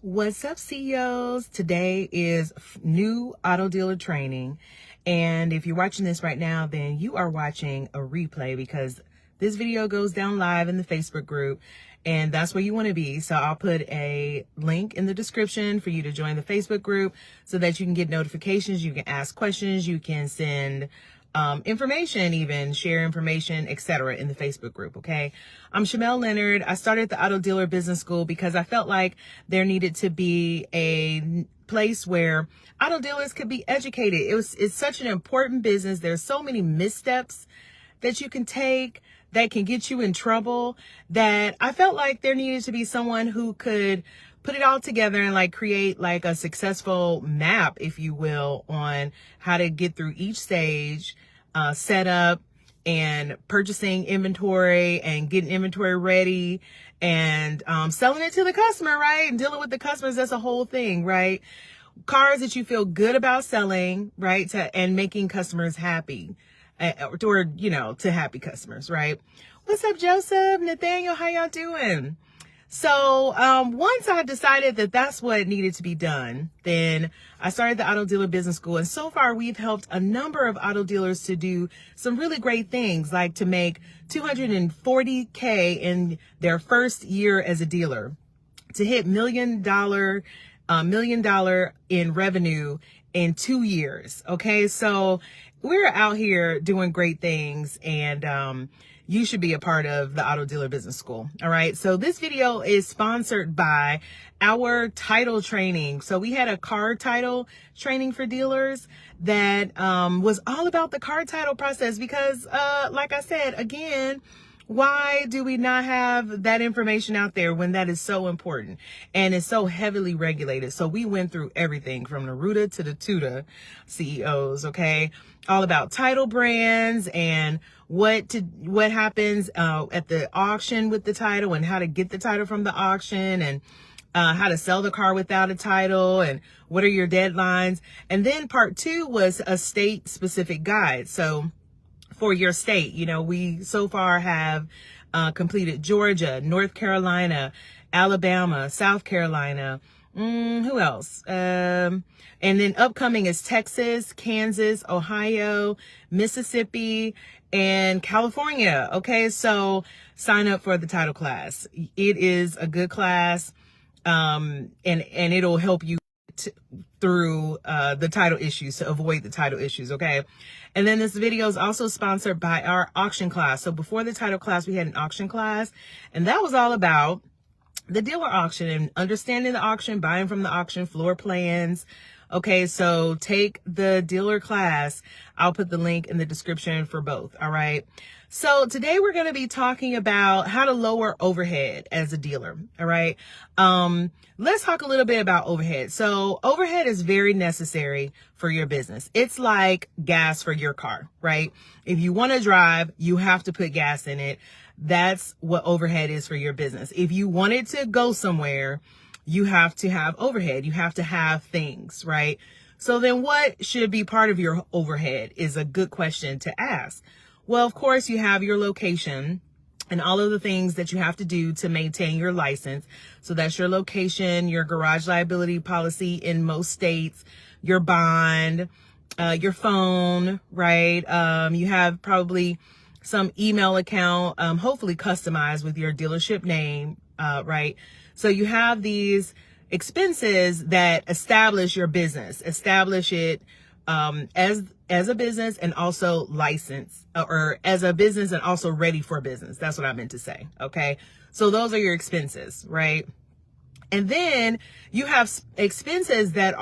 What's up, CEOs? Today is new auto dealer training. And if you're watching this right now, then you are watching a replay because this video goes down live in the Facebook group and that's where you want to be. So I'll put a link in the description for you to join the Facebook group so that you can get notifications. You can ask questions. You can send information, even share information, etc. in the Facebook group. Okay. I'm Shamel Leonard. I started the Auto Dealer Business School because I felt like there needed to be a place where auto dealers could be educated. It's such an important business. There's so many missteps that you can take that can get you in trouble that I felt like there needed to be someone who could put it all together and create a successful map, if you will, on how to get through each stage, setup and purchasing inventory and getting inventory ready and selling it to the customer, right? And dealing with the customers, that's a whole thing, right? Cars that you feel good about selling, right? And making customers happy, or, to happy customers, right? What's up, Joseph, Nathaniel, how y'all doing? So once I decided that that's what needed to be done, then I started the Auto Dealer Business School. And so far, we've helped a number of auto dealers to do some really great things, like to make $240K in their first year as a dealer, to hit $1 million in revenue in 2 years. Okay, so we're out here doing great things, and you should be a part of the Auto Dealer Business School. All right. So this video is sponsored by our title training. So we had a car title training for dealers that was all about the car title process because, like I said, again, why do we not have that information out there when that is so important and it's so heavily regulated? So we went through everything from the Ruta to the Tuta CEOs, okay? All about title brands and what happens at the auction with the title and how to get the title from the auction and how to sell the car without a title and what are your deadlines. And then part 2 was a state specific guide. So for your state, we so far have completed Georgia, North Carolina, Alabama, South Carolina. Who else? And then upcoming is Texas, Kansas, Ohio, Mississippi, and California. Okay, so sign up for the title class. It is a good class, and it'll help you through the title issues, to avoid the title issues. Okay. And then this video is also sponsored by our auction class. So before the title class, we had an auction class, and that was all about the dealer auction and understanding the auction, buying from the auction, floor plans. Okay, so take the dealer class. I'll put the link in the description for both. All right. So today we're going to be talking about how to lower overhead as a dealer. All right. Let's talk a little bit about overhead. So overhead is very necessary for your business. It's like gas for your car, right? If you want to drive, you have to put gas in it. That's what overhead is for your business. If you wanted to go somewhere, you have to have overhead. You have to have things, right? So then what should be part of your overhead is a good question to ask. Well, of course, you have your location and all of the things that you have to do to maintain your license. So that's your location, your garage liability policy in most states, your bond, your phone, right? You have probably some email account, hopefully customized with your dealership name, right? So you have these expenses that establish your business, establish it as a business and also license, or as a business and also ready for business. That's what I meant to say. Okay. So those are your expenses, right? And then you have expenses that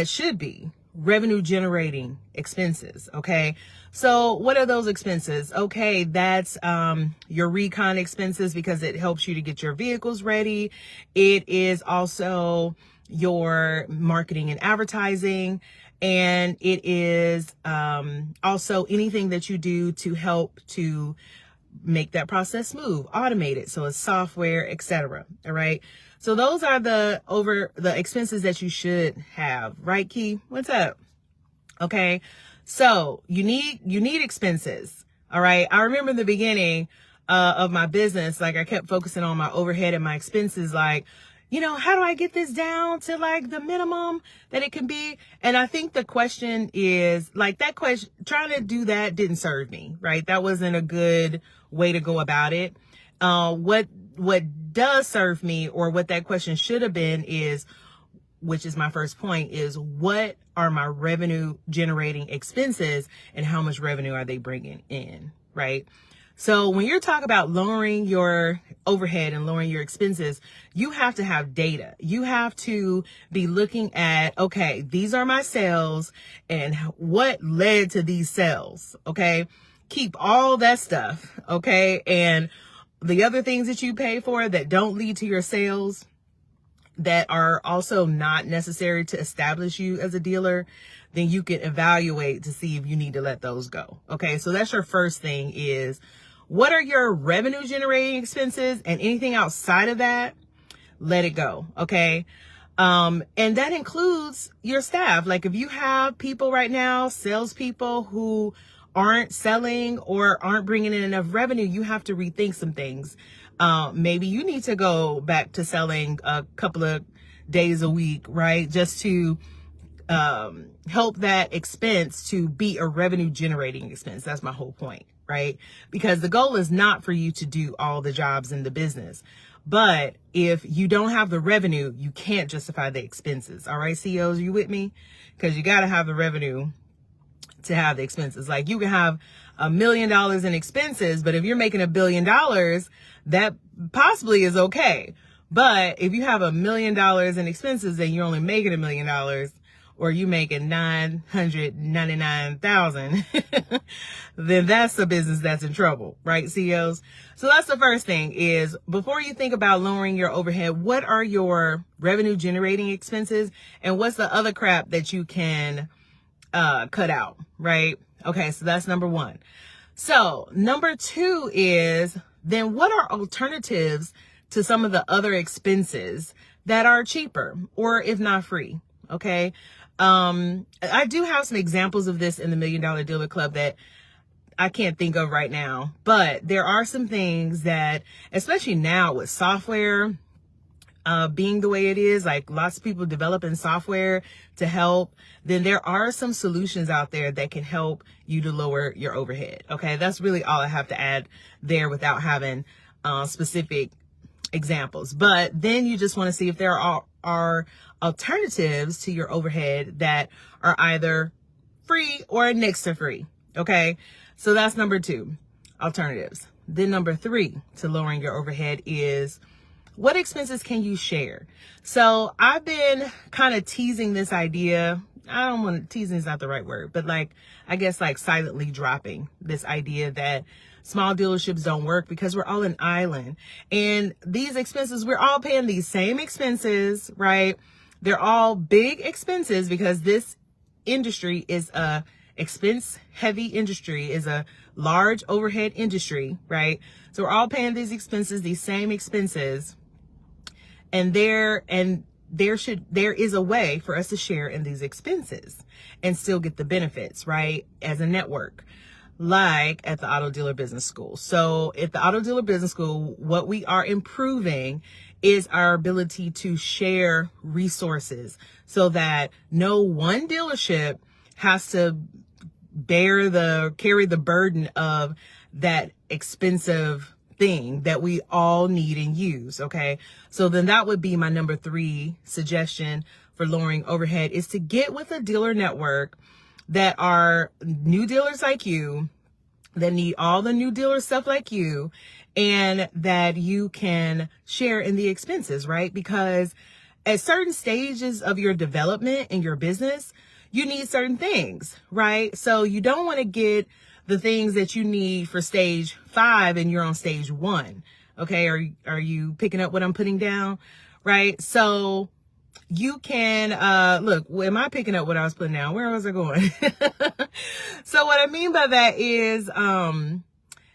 should be revenue generating expenses. Okay. So what are those expenses? Okay. That's, your recon expenses because it helps you to get your vehicles ready. It is also your marketing and advertising. And it is, also anything that you do to help to make that process smooth, automate it. So it's software, etc. All right. So those are the expenses that you should have, right, Key? What's up? Okay. So you need expenses. All right. I remember in the beginning of my business, I kept focusing on my overhead and my expenses. how do I get this down to like the minimum that it can be? And I think the question is like that question, trying to do that didn't serve me, right? That wasn't a good way to go about it. What does serve me, or what that question should have been is, which is my first point, is what are my revenue generating expenses and how much revenue are they bringing in, right? So when you're talking about lowering your overhead and lowering your expenses, you have to have data. You have to be looking at, okay, these are my sales and what led to these sales, okay? Keep all that stuff, okay? And the other things that you pay for that don't lead to your sales, that are also not necessary to establish you as a dealer, then you can evaluate to see if you need to let those go. Okay, so that's your first thing, is what are your revenue generating expenses, and anything outside of that, let it go. Okay. And that includes your staff. Like if you have people right now, salespeople who aren't selling or aren't bringing in enough revenue, you have to rethink some things. Maybe you need to go back to selling a couple of days a week, right? Just to help that expense to be a revenue generating expense. That's my whole point, right? Because the goal is not for you to do all the jobs in the business. But if you don't have the revenue, you can't justify the expenses. All right, CEOs, you with me? Because you got to have the revenue to have the expenses. Like you can have $1 million in expenses, but if you're making $1 billion, that possibly is okay. But if you have $1 million in expenses and you're only making $1 million, or you making 999,000, then that's a business that's in trouble, right, CEOs? So that's the first thing, is before you think about lowering your overhead, what are your revenue generating expenses, and what's the other crap that you can cut out, right? Okay, so that's number one. So number two is, then what are alternatives to some of the other expenses that are cheaper, or if not free? Okay. I do have some examples of this in the $1 Million Dealer Club that I can't think of right now, but there are some things that, especially now with software being the way it is, like lots of people developing software to help, then there are some solutions out there that can help you to lower your overhead. Okay, that's really all I have to add there without having specific examples. But then you just want to see if there are alternatives to your overhead that are either free or next to free. Okay, so that's number two, alternatives. Then number three to lowering your overhead is, what expenses can you share? So I've been kind of teasing this idea. I don't want to, teasing is not the right word, but like, I guess like silently dropping this idea that small dealerships don't work because we're all an island. And these expenses, we're all paying these same expenses, right? They're all big expenses because this industry is a expense heavy industry, is a large overhead industry, right? So we're all paying these expenses, these same expenses. And there is a way for us to share in these expenses and still get the benefits, right? As a network, like at the Auto Dealer Business School. So at the Auto Dealer Business School, what we are improving is our ability to share resources so that no one dealership has to carry the burden of that expensive thing that we all need and use. Okay. So then that would be my number three suggestion for lowering overhead, is to get with a dealer network that are new dealers like you, that need all the new dealer stuff like you, and that you can share in the expenses, right? Because at certain stages of your development in your business, you need certain things, right? So you don't want to get the things that you need for stage 5 and you're on stage 1. Okay. Are you picking up what I'm putting down? Right. So you can, look, am I picking up what I was putting down? Where was I going? So what I mean by that is,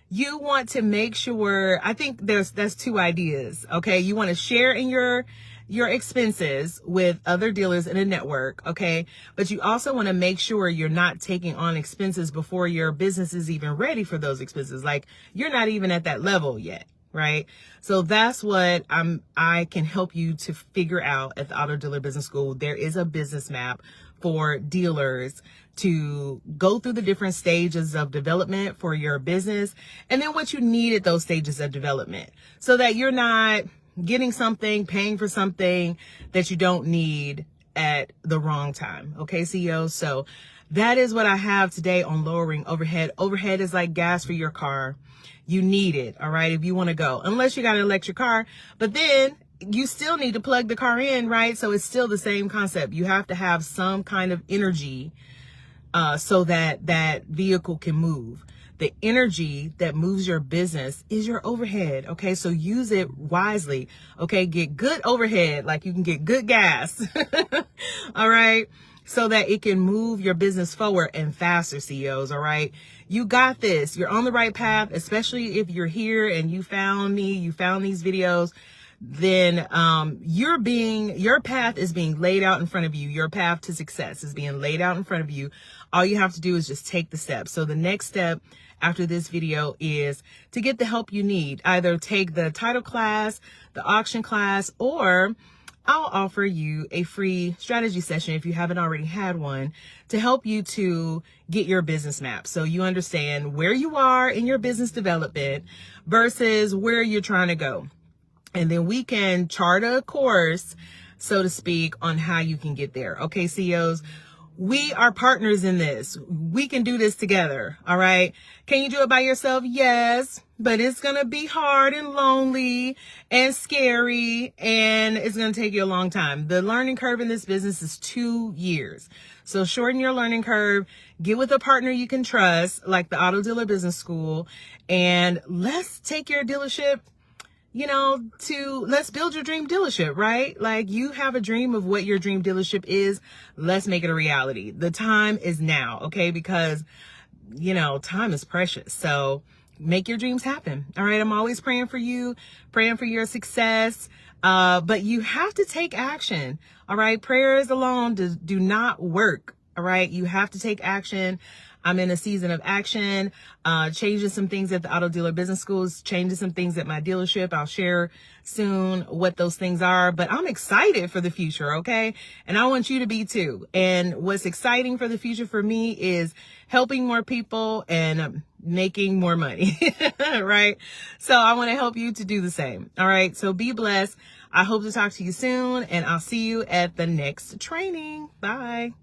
you want to make sure, I think that's two ideas. Okay. You want to share in your expenses with other dealers in a network. Okay. But you also want to make sure you're not taking on expenses before your business is even ready for those expenses. Like you're not even at that level yet. right? So that's what I can help you to figure out at the Auto Dealer Business School. There is a business map for dealers to go through the different stages of development for your business, and then what you need at those stages of development, so that you're not getting something, paying for something that you don't need at the wrong time. Okay, CEOs. So that is what I have today on lowering overhead. Overhead is like gas for your car. You need it, all right, if you want to go, unless you got an electric car, but then you still need to plug the car in, right? So it's still the same concept. You have to have some kind of energy so that that vehicle can move. The energy that moves your business is your overhead, okay? So use it wisely, okay? Get good overhead, like you can get good gas, all right? So that it can move your business forward and faster, CEOs, all right? You got this. You're on the right path, especially if you're here and you found me, you found these videos, then your path is being laid out in front of you. Your path to success is being laid out in front of you. All you have to do is just take the steps. So the next step after this video is to get the help you need. Either take the title class, the auction class, or I'll offer you a free strategy session if you haven't already had one, to help you to get your business map, so you understand where you are in your business development versus where you're trying to go. And then we can chart a course, so to speak, on how you can get there. Okay, CEOs, we are partners in this. We can do this together. All right. Can you do it by yourself? Yes, but it's going to be hard and lonely and scary, and it's going to take you a long time. The learning curve in this business is 2 years. So shorten your learning curve, get with a partner you can trust, like the Auto Dealer Business School, and let's take your dealership, let's build your dream dealership, right? Like, you have a dream of what your dream dealership is. Let's make it a reality. The time is now, okay? Because, time is precious. So make your dreams happen. All right. I'm always praying for you, praying for your success. But you have to take action. All right. Prayers alone do not work. All right. You have to take action. I'm in a season of action, changing some things at the Auto Dealer Business Schools, changing some things at my dealership. I'll share soon what those things are, but I'm excited for the future, okay? And I want you to be too. And what's exciting for the future for me is helping more people and making more money, right? So I want to help you to do the same, all right? So be blessed. I hope to talk to you soon, and I'll see you at the next training. Bye.